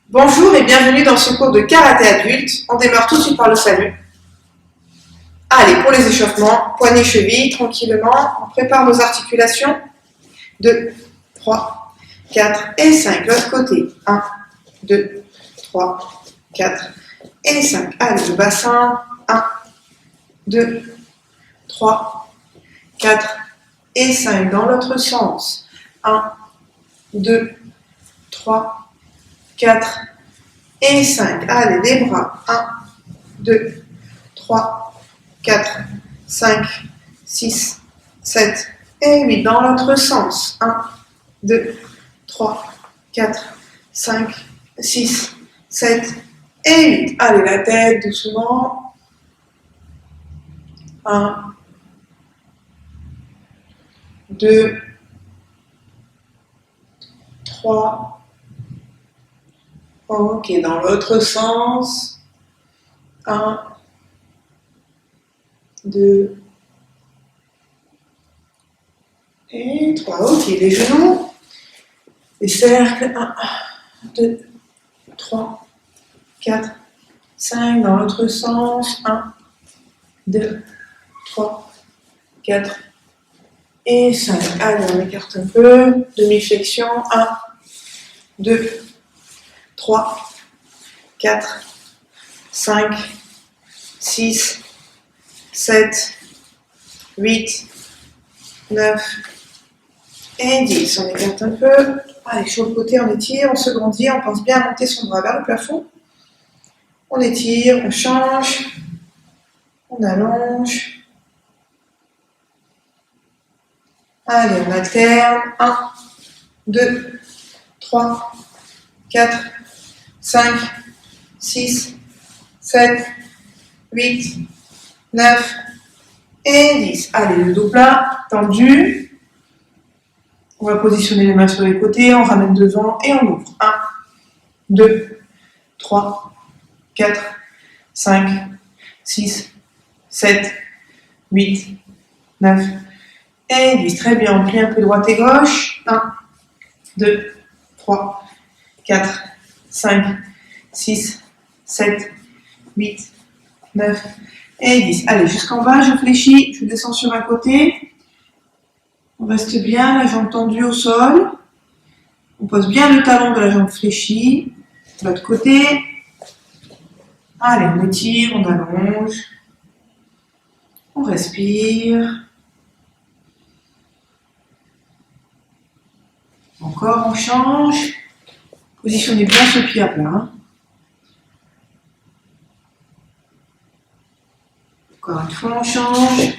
Bonjour et bienvenue dans ce cours de karaté adulte. On démarre tout de suite par le salut. Allez, pour les échauffements, poignets, chevilles, tranquillement. On prépare nos articulations. 2, 3, 4 et 5. L'autre côté. 1, 2, 3, 4 et 5. Allez, le bassin. 1, 2, 3, 4 et 5. Dans l'autre sens. 1, 2, 3, 4 et 5. Allez, les bras. 1, 2, 3, 4, 5, 6, 7 et 8. Dans l'autre sens. 1, 2, 3, 4, 5, 6, 7 et 8. Allez, la tête doucement. 1, 2, 3. Ok, dans l'autre sens. 1, 2 et 3. Ok, les genoux. Les cercles. 1, 2, 3, 4, 5. Dans l'autre sens. 1, 2, 3, 4 et 5. Allez, on écarte un peu. Demi-flexion. 1, 2, 3, 4, 5, 6, 7, 8, 9 et 10. On écarte un peu. Allez, sur le côté, on étire, on se grandit, on pense bien à monter son bras vers le plafond. On étire, on change, on allonge. Allez, on alterne. 1, 2, 3, 4, 5, 6, 7, 8, 9 et 10. Allez, le dos plat, tendu. On va positionner les mains sur les côtés, on ramène devant et on ouvre. 1, 2, 3, 4, 5, 6, 7, 8, 9 et 10. Très bien, on plie un peu droite et gauche. 1, 2, 3, 4, 5, 6, 7, 8, 9 et 10. Allez, jusqu'en bas, je fléchis, je descends sur un côté. On reste bien, la jambe tendue au sol. On pose bien le talon de la jambe fléchie. De l'autre côté. Allez, on étire, on allonge. On respire. Encore, on change. Positionnez bien ce pied à plat. Encore une fois, on change.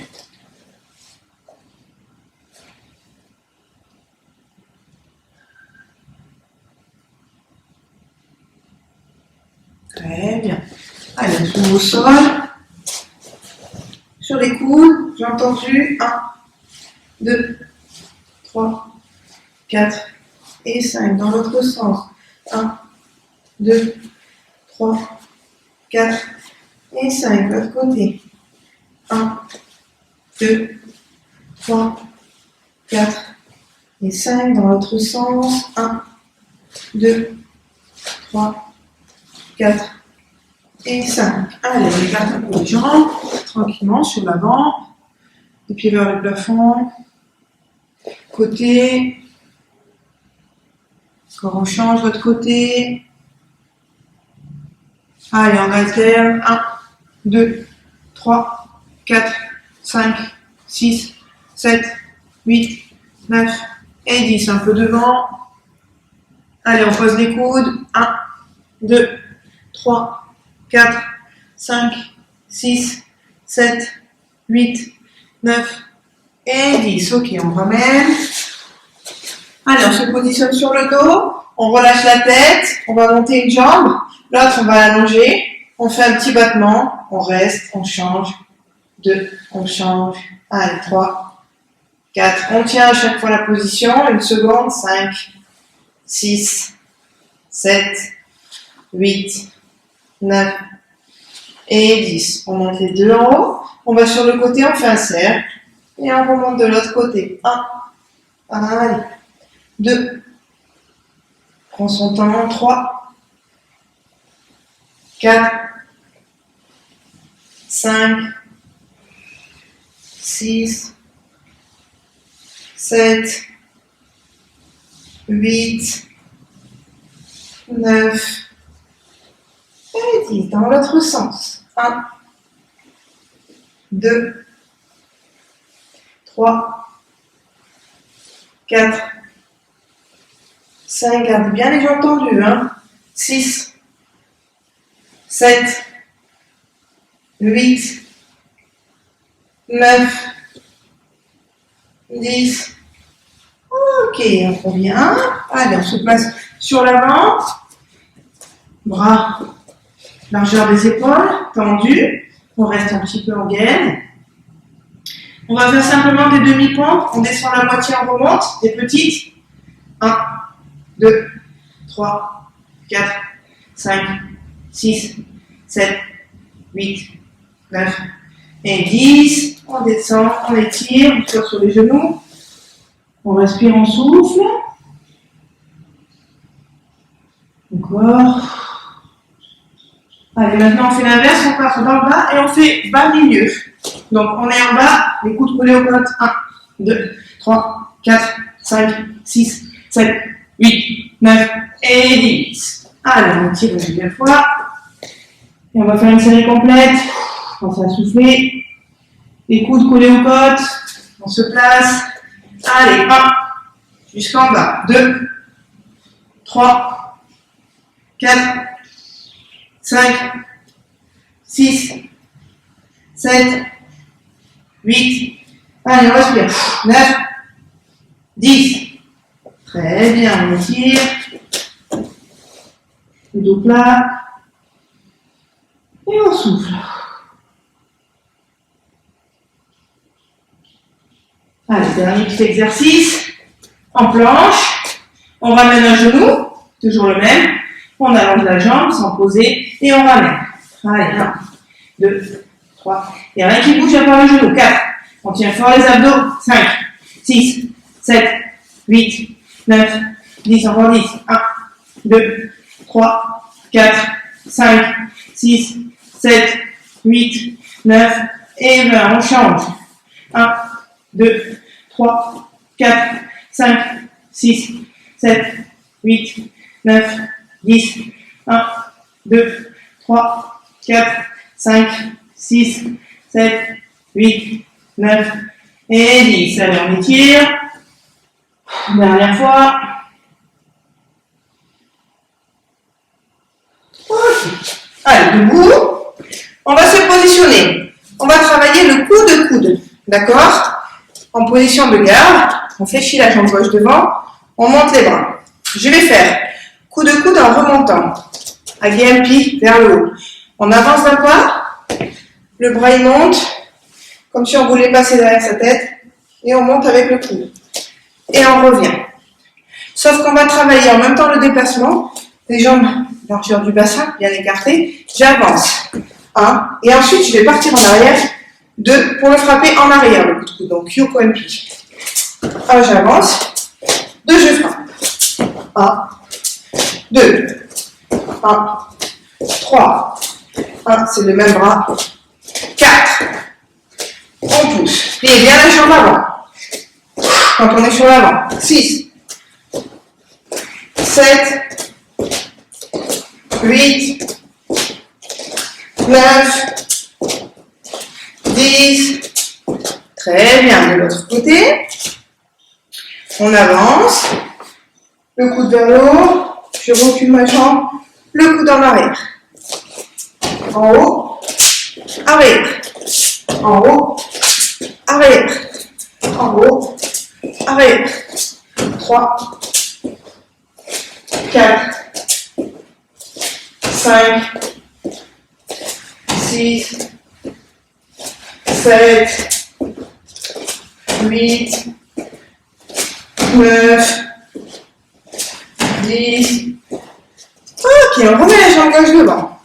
Très bien. Allez, on se met au sol. Sur les coudes, j'ai entendu. 1, 2, 3, 4 et 5. Dans l'autre sens. 1, 2, 3, 4 et 5. L'autre côté. 1, 2, 3, 4 et 5. Dans l'autre sens. 1, 2, 3, 4 et 5. Allez, on écarte un peu les jambes, tranquillement, sur l'avant. Les pieds vers le plafond. Côté. Encore on change l'autre côté. Allez, on alterne. 1, 2, 3, 4, 5, 6, 7, 8, 9 et 10. Un peu devant. Allez, on pose les coudes. 1, 2, 3, 4, 5, 6, 7, 8, 9 et 10. Ok, on ramène. Allez, on se positionne sur le dos. On relâche la tête. On va monter une jambe. L'autre, on va l'allonger. On fait un petit battement. On reste. On change. 2. On change. Allez, 3, 4. On tient à chaque fois la position. Une seconde. 5, 6, 7, 8, 9 et 10. On monte les deux en haut. On va sur le côté, on fait un cercle. Et on remonte de l'autre côté. 1. Allez. 2. Prends son temps. 3. 4, 5, 6, 7, 8, 9, et 10, dans l'autre sens. 1, 2, 3, 4, 5, gardez bien les jambes tendues, 6, 7, 8, 9, 10. Ok, on revient. Allez, on se place sur l'avant. Bras, largeur des épaules, tendus. On reste un petit peu en gaine. On va faire simplement des demi-pompes. On descend la moitié, on remonte. Des petites. 1, 2, 3, 4, 5, 6, 7, 8, 9 et 10. On descend, on étire, on tire sur les genoux. On respire, on souffle. Encore. Allez, maintenant on fait l'inverse, on passe dans le bas et on fait bas-milieu. Donc on est en bas, les coudes collés aux côtes. 1, 2, 3, 4, 5, 6, 7, 8, 9 et 10. Allez, on tire une deuxième fois. Et on va faire une série complète. On va souffler. Les coudes collés aux côtes. On se place. Allez, 1. Jusqu'en bas. 2. 3. 4. 5. 6. 7. 8. Allez, on respire. 9. 10. Très bien, on étire. Le dos plat. Et on souffle. Allez, dernier petit exercice. En planche. On ramène un genou. Toujours le même. On allonge la jambe sans poser. Et on ramène. Allez, 1, 2, 3. Il n'y a rien qui bouge à part le genou. 4. On tient fort les abdos. 5, 6, 7, 8, 9, 10. Encore 10. 1, 2, 3, 4, 5, 6, 7, 8, 9 et 20. On change. 1, 2, 3, 4, 5, 6, 7, 8, 9, 10. 1, 2, 3, 4, 5, 6, 7, 8, 9 et 10. Allez, on étire. Dernière fois. Ok. Allez, debout. On va se positionner. On va travailler le coude-coude. D'accord? En position de garde. On fléchit la jambe gauche devant. On monte les bras. Je vais faire coude-coude en remontant. Aguet vers le haut. On avance d'un pas. Le bras il monte. Comme si on voulait passer derrière sa tête. Et on monte avec le coude. Et on revient. Sauf qu'on va travailler en même temps le déplacement. Les jambes, largeur du bassin, bien écartées. J'avance. 1. Et ensuite, je vais partir en arrière. 2. Pour le frapper en arrière, le coup de coude. Donc, Kyoko NP. 1. J'avance. 2. Je frappe. 1. 2. 1. 3. 1. C'est le même bras. 4. On pousse. Pliez bien la jambe avant. Quand on est sur l'avant. 6. 7. 8. 9. 10. Très bien. De l'autre côté. On avance. Le coude vers le haut. Je recule ma jambe. Le coude en arrière. En haut. Arrière. En haut. Arrière. En haut. Arrière. 3. 4. 5. 6. 7. 8. 9. 10. Ok, on remet la jambe gauche devant.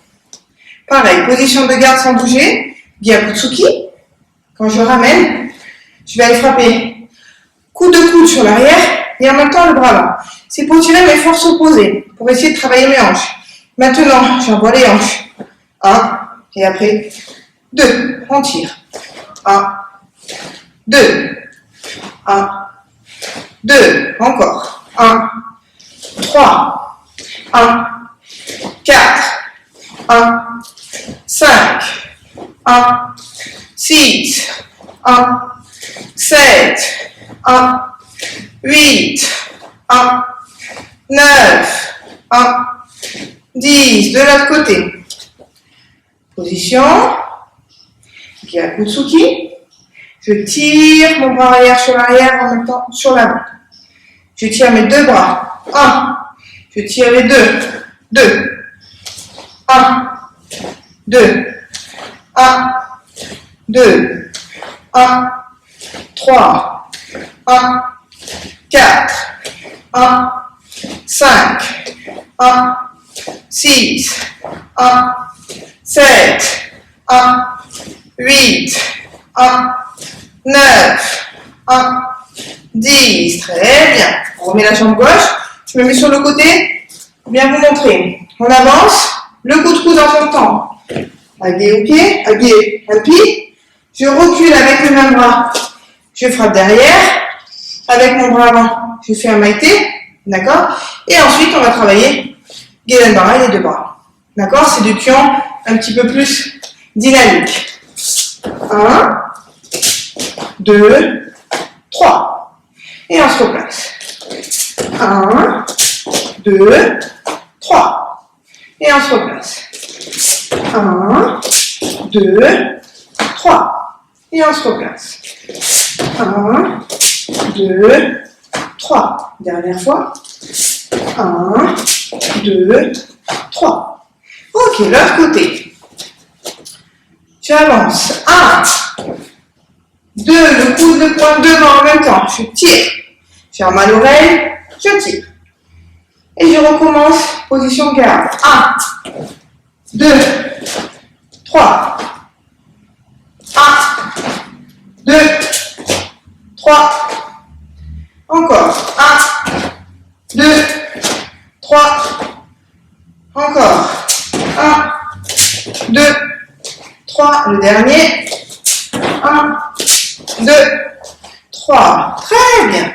Pareil, position de garde sans bouger. Gyakutsuki. Quand je ramène, je vais aller frapper coude de coude sur l'arrière et en même temps le bras avant. C'est pour tirer mes forces opposées, pour essayer de travailler mes hanches. Maintenant, j'envoie les hanches 1, et après 2, on tire. 1, 2, 1, 2, encore. 1, 3, 1, 4, 1, 5, 1, 6, 1, 7, 1, 8, 1, 9, 1, 10, de l'autre côté. Position, Gyakutsuki. Je tire mon bras arrière sur l'arrière en même temps sur l'avant. Je tire mes deux bras. 1, je tire les deux. 2, 1, 2, 1, 2, 1, 3, 1, 4, 1, 5, 1, 6, 1, 7, 1, 8, 1, 9, 1, 10. Très bien. On remet la jambe gauche. Je me mets sur le côté pour bien vous montrer. On avance. Le coude en montant. Allié au pied, allié un pied. Je recule avec le même bras. Je frappe derrière. Avec mon bras avant, je fais un maïté. D'accord? Et ensuite, on va travailler Gedanbara et les deux bras. D'accord? C'est du kion un petit peu plus dynamique. 1, 2, 3. Et on se replace. 1, 2, 3. Et on se replace. 1, 2, 3. Et on se replace. 1, 2, 3. Dernière fois. 1, 2, 3. Ok, l'autre côté. J'avance. 1, 2, le coude, le poing devant en même temps. Je tire. J'ai mal à l'oreille, je tire. Et je recommence, position garde. 1, 2, 3. 1, 2, 3. Encore. 1, 2, 3. Encore. 1, 2, 3. Le dernier. 1, 2, 3. Très bien.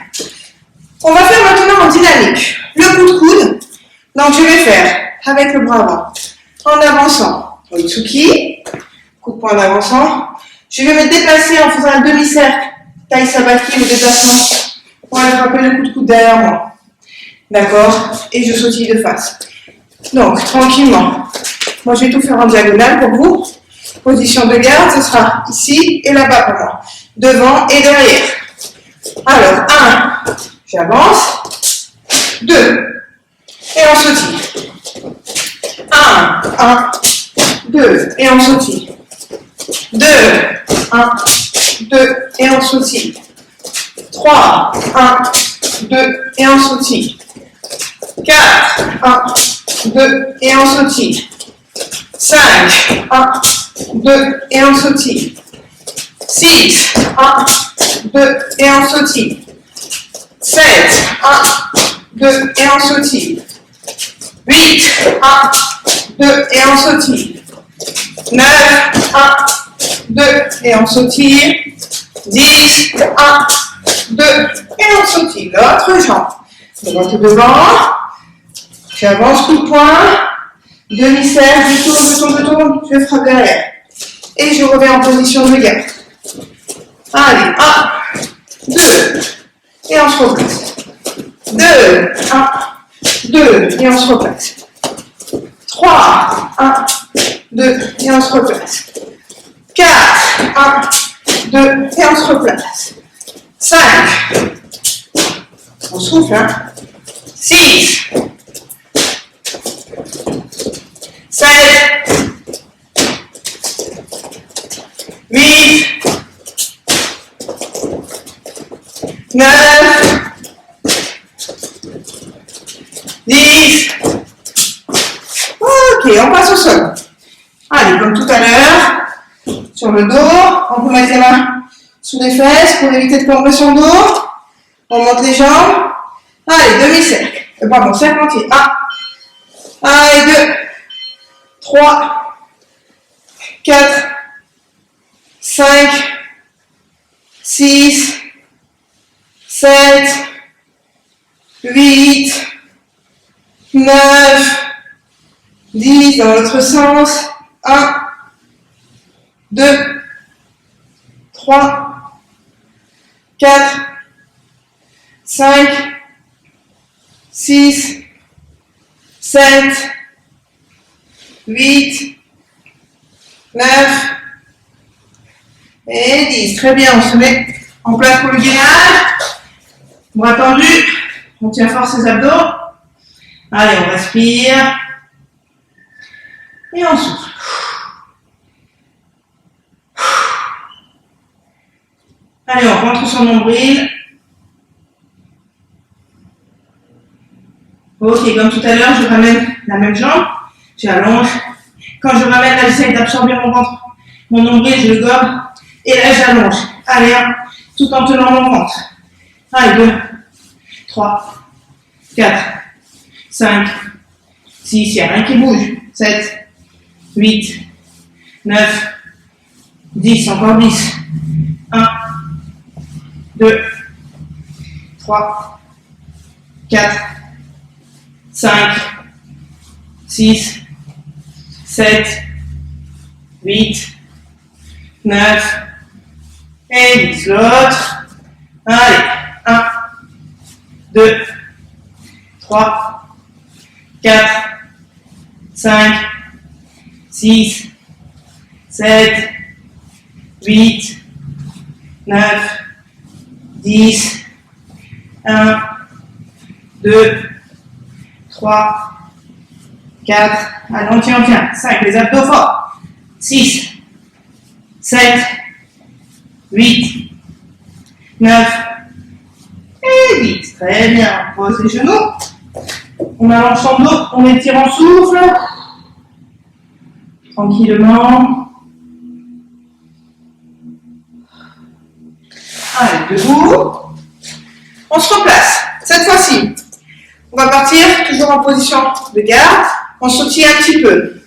On va faire maintenant en dynamique. Le coude. Donc je vais faire avec le bras avant. En avançant. Oitsuki. Coup de poing en avançant. Je vais me déplacer en faisant un demi-cercle. Tai sabaki, le déplacement. Pour aller frapper le coude derrière moi. D'accord? Et je sautille de face. Donc, tranquillement. Moi, je vais tout faire en diagonale pour vous. Position de garde, ce sera ici et là-bas pour moi. Devant et derrière. Alors, 1, j'avance. 2, et on sautille. 1, 2, et on sautille. 2, 1, 2, et on sautille. 3, 1, 2, et on sautille. 4, 1, 2, et on sautille. 5, 1, 2, et on sautille. 6, 1, 2, et on sautille. 7, 1, 2, et on sautille. 8, 1, 2, et on sautille. 9, 1, 2, et on sautille. 10, 1, 2, et on sautille. L'autre jambe. Droite devant. J'avance, coup de poing. Demi-cercle, je tourne, je frappe derrière. Et je reviens en position de garde. Allez, 1, 2, et on se replace. 2, 1, 2, et on se replace. 3, 1, 2, et on se replace. 4, 1, 2, et on se replace. 5, on souffle, hein. 6, 7, 8, 9, 10. Ok, on passe au sol. Allez, comme tout à l'heure, sur le dos, on peut mettre les mains sous les fesses pour éviter de compression de dos. On monte les jambes. Allez, demi-cercle. Pardon, cercle entier. 1, 2, 3, 4, 5, 6, 7, 8, 9, 10, dans l'autre sens. 1, 2, 3, 4, 5, 6, 7, 8, 9 et 10. Très bien, on se met en place pour le gainage. Bras tendus, on tient fort ses abdos. Allez, on respire. Et on souffle. Allez, on rentre son nombril. Ok, comme tout à l'heure, je ramène la même jambe. J'allonge. Quand je ramène, là, j'essaie d'absorber mon ventre. Mon nombril, je le gobe. Et là, j'allonge. Allez, tout en tenant mon ventre. Allez, 2, 3, 4, 5, 6, il n'y a rien qui bouge. 7, 8, 9, 10, encore 10. 1, 2, 3, 4, 5, 6, 7, 8, 9 et 10. L'autre. Allez. 1, 2, 3, 4, 5, 6, 7, 8, 9, 10. 1, 2, 3, 4. Allez, on tient. 5, les abdos forts. 6, 7, 8, 9 et 10. Très bien. On pose les genoux. On allonge son dos. On étire en souffle. Tranquillement. Allez, debout. On se replace. Cette fois-ci, on va partir toujours en position de garde. On sautille un petit peu.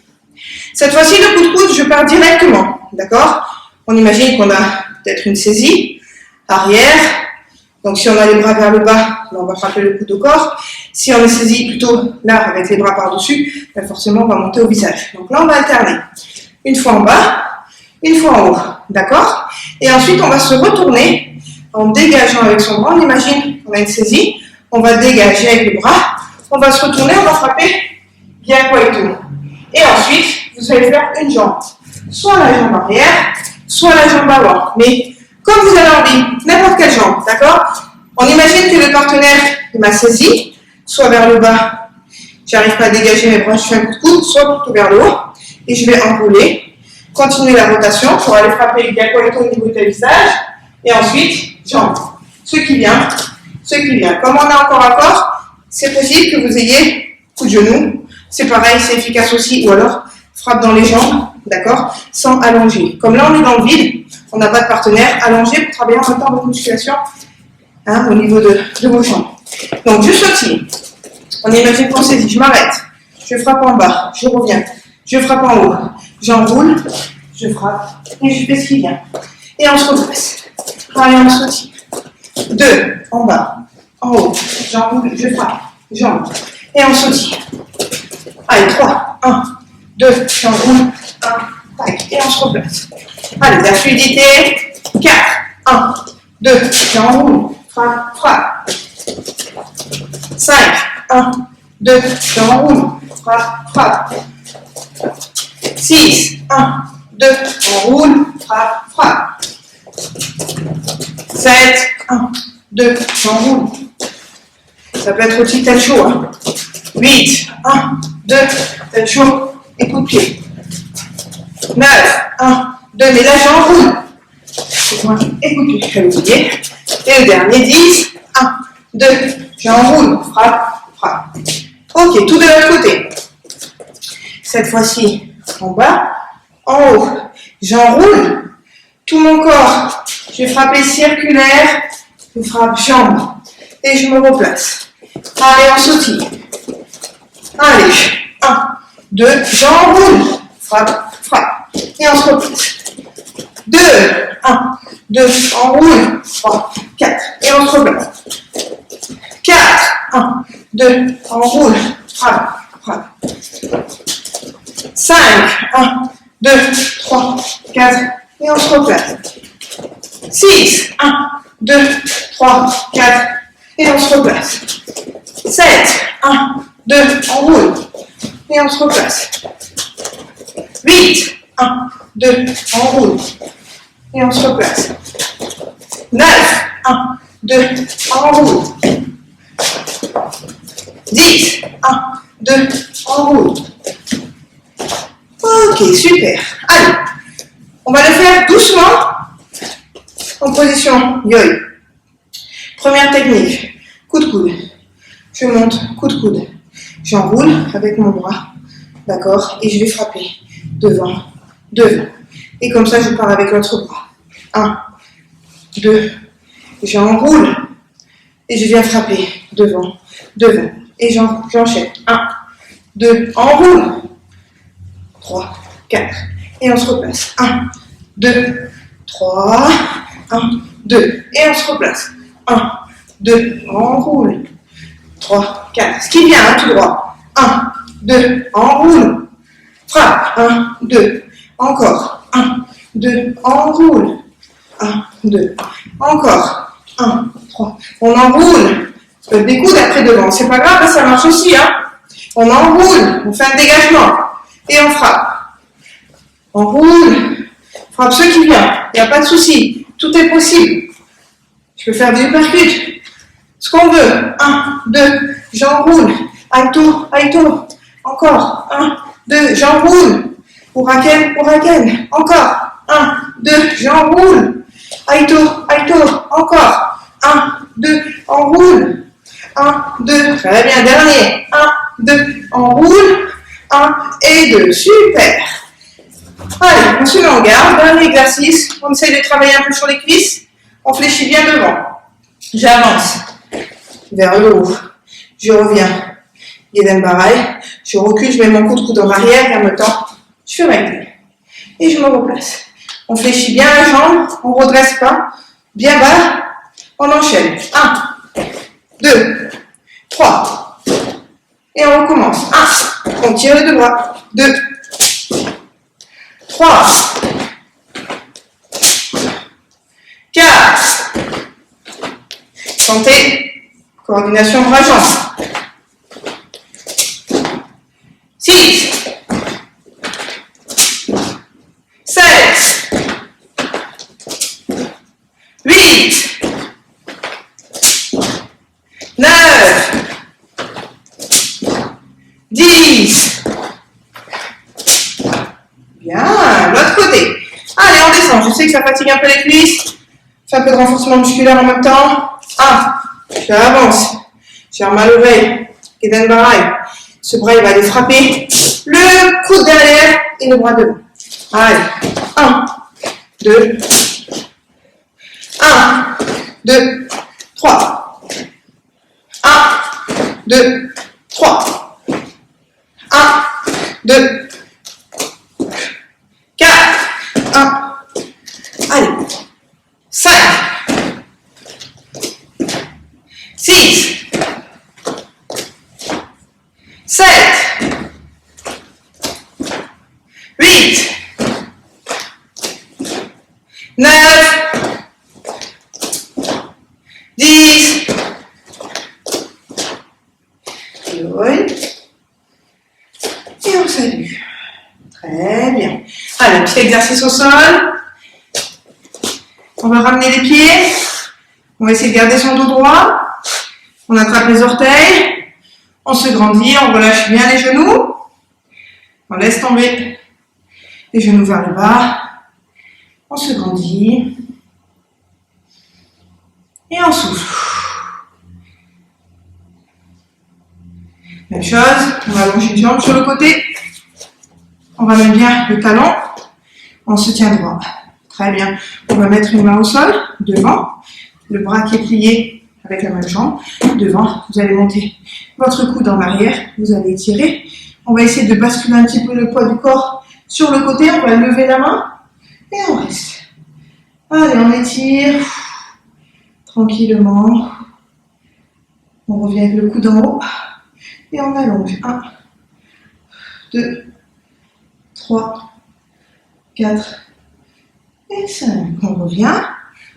Cette fois-ci, le coup de coude, je pars directement. D'accord? On imagine qu'on a peut-être une saisie arrière. Donc, si on a les bras vers le bas, on va frapper le coude au corps. Si on est saisi plutôt là, avec les bras par-dessus, ben forcément, on va monter au visage. Donc là, on va alterner. Une fois en bas, une fois en haut. D'accord? Et ensuite, on va se retourner en dégageant avec son bras. On imagine qu'on a une saisie. On va dégager avec le bras. On va se retourner, on va frapper bien quoi et tout. Et ensuite, vous allez faire une jambe. Soit la jambe arrière, soit la jambe avant. Mais comme vous avez envie, n'importe quelle jambe, d'accord? On imagine que le partenaire m'a saisi, soit vers le bas, j'arrive pas à dégager mes bras, je fais un coup de coude, soit plutôt vers le haut, et je vais enrouler, continuer la rotation pour aller frapper le diacoito au niveau du visage, et ensuite, jambe. Ce qui vient. Comme on a encore à corps, c'est possible que vous ayez coup de genou, c'est pareil, c'est efficace aussi, ou alors frappe dans les jambes, d'accord, sans allonger. Comme là, on est dans le vide, on n'a pas de partenaire, allongé pour travailler en même temps votre musculation au niveau de vos jambes. Donc, je sautille. On imagine qu'on saisit, je m'arrête, je frappe en bas, je reviens, je frappe en haut, j'enroule, je frappe et je fais ce qui vient. Et on se redresse. Allez, on sautille. 2, en bas, en haut, j'enroule, je frappe, jambes. Et on sautille. Allez, 3, 1, 2, j'enroule, 1, tac, et on se replace. Allez, la fluidité, 4, 1, 2, j'enroule, frappe. 5, 1, 2, j'enroule, frappe. 6, 1, 2, j'enroule, frappe. 7, 1, 2, j'enroule. Ça peut être aussi tête chaud. 8, 1, 2, tête chaud et coup de pied. 9, 1, 2, mais là j'enroule. Et coup de pied, je vais oublier. Et le dernier, 10, 1, 2, j'enroule, frappe. Ok, tout de l'autre côté. Cette fois-ci, en bas, en haut. J'enroule tout mon corps. Je vais frapper circulaire, je frappe jambe et je me replace. Allez, on sautille. Allez, 1, 2, j'enroule, frappe. Et on se replace. 2, 1, 2, on roule. 3, 4, et on se replace. 4, 1, 2, on roule. Frappe, frappe. 5, 1, 2, 3, 4, et on se replace. 6, 1, 2, 3, 4, et on se replace. 7, 1, 2, on roule, et on se replace. 8, 1, 2, on roule, et on se replace. 9, 1, 2, on roule. 10, 1, 2, on roule. Ok, super. Allez, on va le faire doucement en position yo-yo. Première technique, coup de coude. Je monte, coup de coude. J'enroule avec mon bras, d'accord, et je vais frapper devant, devant. Et comme ça, je pars avec l'autre bras. 1, 2, j'enroule et je viens frapper devant, devant. Et j'enchaîne. 1, 2, enroule. 3, 4. Et on se replace. 1, 2, 3. 1, 2. Et on se replace. 1, 2, enroule. 3, 4. Ce qui vient, hein, tout droit. 1, 2, enroule. Frappe. 1, 2. Encore. 1, 2, enroule. 1, 2. Encore. 1, 3. On enroule. Des coudes après devant. C'est pas grave, ça marche aussi. Hein. On enroule. On fait un dégagement. Et on frappe. On roule. Frappe ce qui vient. Il n'y a pas de souci. Tout est possible. Je peux faire des uppercuts. Ce qu'on veut. 1, 2, j'enroule. Aito, aito. Encore. 1, 2, j'enroule. Uraken, uraken. Encore. 1, 2, j'enroule. Aito, aito. Encore. 1, 2, enroule. 1, 2, très bien. Dernier. 1, 2, enroule. 1 et 2. Super. Allez, on se met en garde. Dernier exercice. On essaye de travailler un peu sur les cuisses. On fléchit bien devant. J'avance vers le haut. Je reviens. Gedan Barai. Je recule, je mets mon coude en arrière et en même temps, je fais ma gueule. Et je me replace. On fléchit bien la jambe. On ne redresse pas. Bien bas. On enchaîne. 1, 2, 3. Et on recommence. 1. On tire les deux bras. 2. 3. 4. Sentez. Coordination bras-jambes. 6. 7. 8. 9. 10. Bien, l'autre côté. Allez, on descend. Je sais que ça fatigue un peu les cuisses. Fais un peu de renforcement musculaire en même temps. 1. J'avance. J'ai un mal au veille. Gedan Barai. Ce bras, il va aller frapper le coude derrière et le bras devant. Allez. 1, 2. 1, 2, 3. 1, 2, 3. 1, 2, 4. 1. Allez. 5. 6. 7. 8. 9. 10. Et on salue. Très bien. Allez, petit exercice au sol. On va ramener les pieds. On va essayer de garder son dos droit. On attrape les orteils. On se grandit, on relâche bien les genoux. On laisse tomber les genoux vers le bas. On se grandit. Et on souffle. Même chose, on va allonger une jambe sur le côté. On va mettre bien le talon. On se tient droit. Très bien. On va mettre une main au sol, devant. Le bras qui est plié avec la même jambe. Devant, vous allez monter votre coude en arrière. Vous allez étirer. On va essayer de basculer un petit peu le poids du corps Sur le côté, on va lever la main et on reste. Allez, on étire tranquillement. On revient avec le coude en haut et on allonge. 1, 2, 3, 4 et 5. On revient.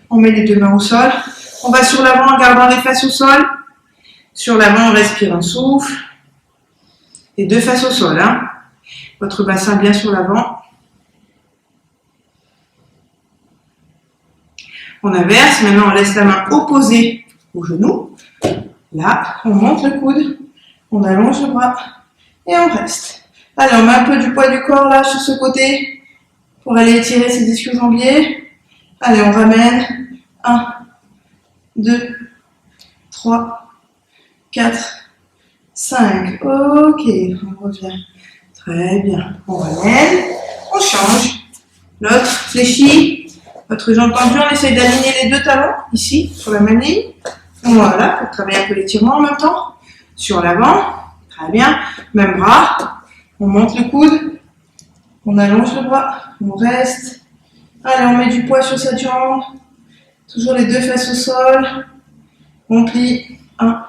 On met les deux mains au sol. On va sur l'avant en gardant les fesses au sol. Sur l'avant, on respire, on souffle. Les deux fesses au sol. Votre bassin bien sur l'avant. On inverse. Maintenant, on laisse la main opposée au genou. Là, on monte le coude. On allonge le bras. Et on reste. Allez, on met un peu du poids du corps là sur ce côté pour aller étirer ces ischio-jambiers. Allez, on ramène. 1, 2, 3, 4, 5. Ok, on revient. Très bien. On ramène. On change. L'autre fléchit. Votre jambe tendue, on essaye d'aligner les deux talons ici, sur la même ligne. Voilà, pour travailler un peu l'étirement en même temps. Sur l'avant. Très bien. Même bras. On monte le coude. On allonge le bras. On reste. Allez, on met du poids sur cette jambe. Toujours les deux fesses au sol. On plie. 1,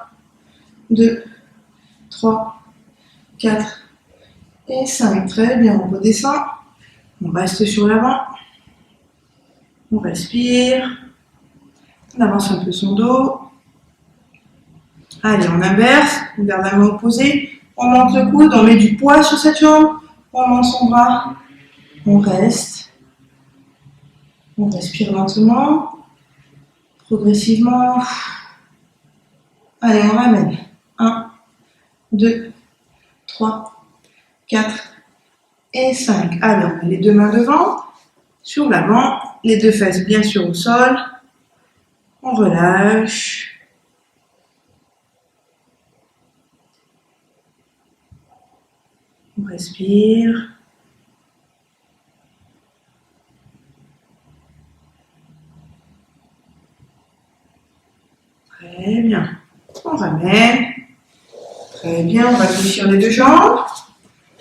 2, 3, 4 et 5. Très bien, on redescend. On reste sur l'avant. On respire. On avance un peu son dos. Allez, on inverse. On garde la main opposée. On monte le coude. On met du poids sur cette jambe. On monte son bras. On reste. On respire lentement. Progressivement. Allez, on ramène. 1, 2, 3, 4 et 5. Allez, on met les deux mains devant, sur l'avant, les deux fesses bien sûr au sol. On relâche. On respire. Très bien. On ramène. Très bien, on va fléchir les deux jambes.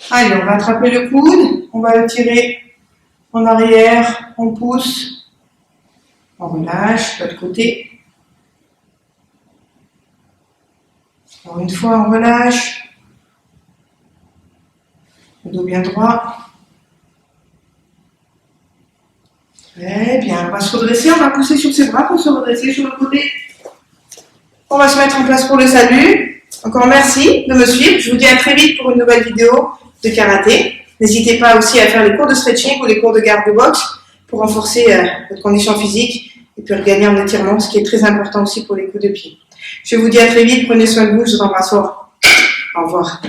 Allez, on va attraper le coude. On va le tirer en arrière. On pousse. On relâche de l'autre côté. Encore une fois, on relâche. Le dos bien droit. Très bien. On va se redresser. On va pousser sur ses bras pour se redresser sur le côté. On va se mettre en place pour le salut. Encore merci de me suivre. Je vous dis à très vite pour une nouvelle vidéo de karaté. N'hésitez pas aussi à faire les cours de stretching ou les cours de garde de boxe pour renforcer votre condition physique et puis regagner en étirement, ce qui est très important aussi pour les coups de pied. Je vous dis à très vite. Prenez soin de vous. Je vous embrasse fort. Au revoir.